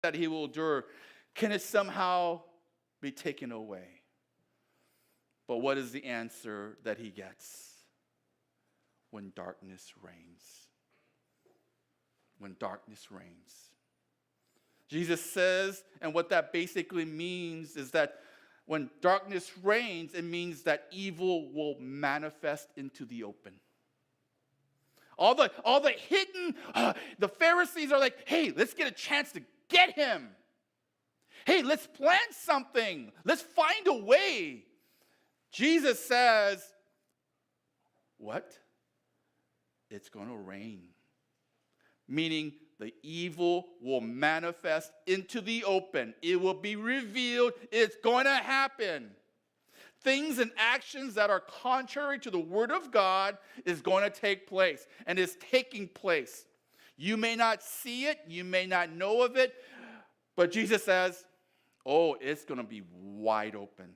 that he will endure, can it somehow be taken away? But what is the answer that he gets? When darkness reigns. When darkness reigns. Jesus says, and what that basically means is that when darkness reigns, it means that evil will manifest into the open. All the hidden, the Pharisees are like, hey, let's get a chance to get him. Hey, let's plan something. Let's find a way. Jesus says, what? It's going to rain. Meaning the evil will manifest into the open. It will be revealed. It's going to happen. Things and actions that are contrary to the word of God is going to take place and is taking place. You may not see it. You may not know of it. But Jesus says, oh, it's going to be wide open.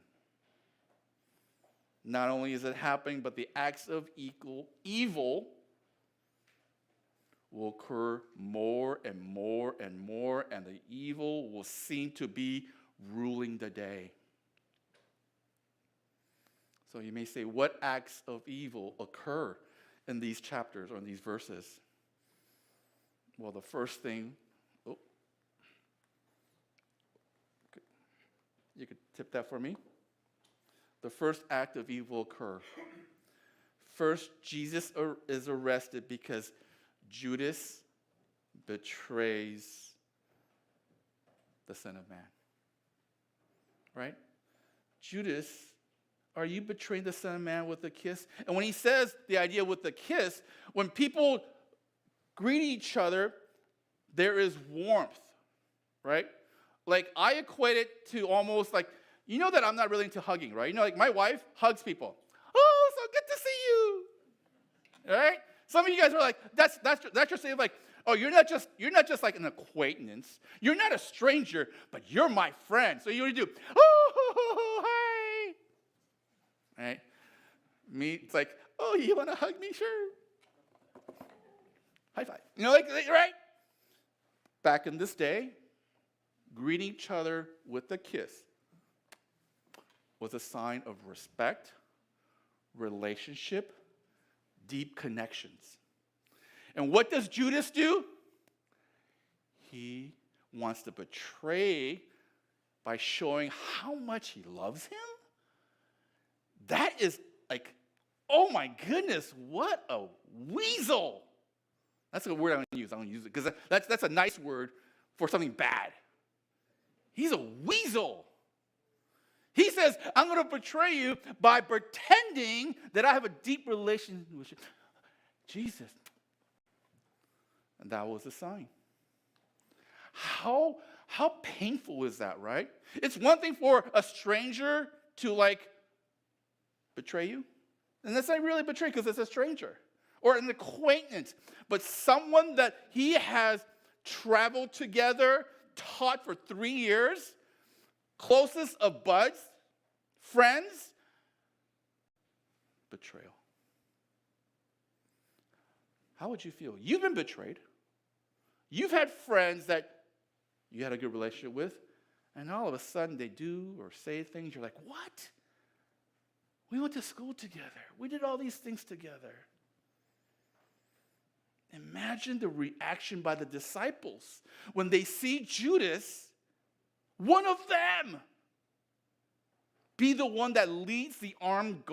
Not only is it happening, but the acts of evil will occur more and more and more, and the evil will seem to be ruling the day. So you may say, what acts of evil occur in these chapters or in these verses? Well, the first thing, you could tip that for me. The first act of evil occur. First, Jesus is arrested because Judas betrays the Son of Man. Right? Judas, are you betraying the Son of Man with a kiss? And when he says the idea with the kiss, when people greet each other, there is warmth. Right? Like, I equate it to almost like, you know that I'm not really into hugging, right? You know, like my wife hugs people. Oh, so good to see you. All right? Some of you guys are like, that's your saying, like, oh, you're not just like an acquaintance. You're not a stranger, but you're my friend. So you do, oh, hi. All right? Me, it's like, oh, you want to hug me? Sure. High five. You know, like, right? Back in this day, greeting each other with a kiss was a sign of respect, relationship, deep connections. And what does Judas do? He wants to betray by showing how much he loves him. That is like, oh my goodness, what a weasel. That's a word I'm going to use. I'm going to use it because that's a nice word for something bad. He's a weasel. He says, I'm going to betray you by pretending that I have a deep relationship with Jesus. And that was a sign. How painful is that, right? It's one thing for a stranger to like betray you. And that's not really betray because it's a stranger. Or an acquaintance. But someone that he has traveled together, taught for 3 years, closest of buds, friends, betrayal. How would you feel? You've been betrayed. You've had friends that you had a good relationship with, and all of a sudden they do or say things, you're like, what? We went to school together. We did all these things together. Imagine the reaction by the disciples when they see Judas, one of them, be the one that leads the armed guard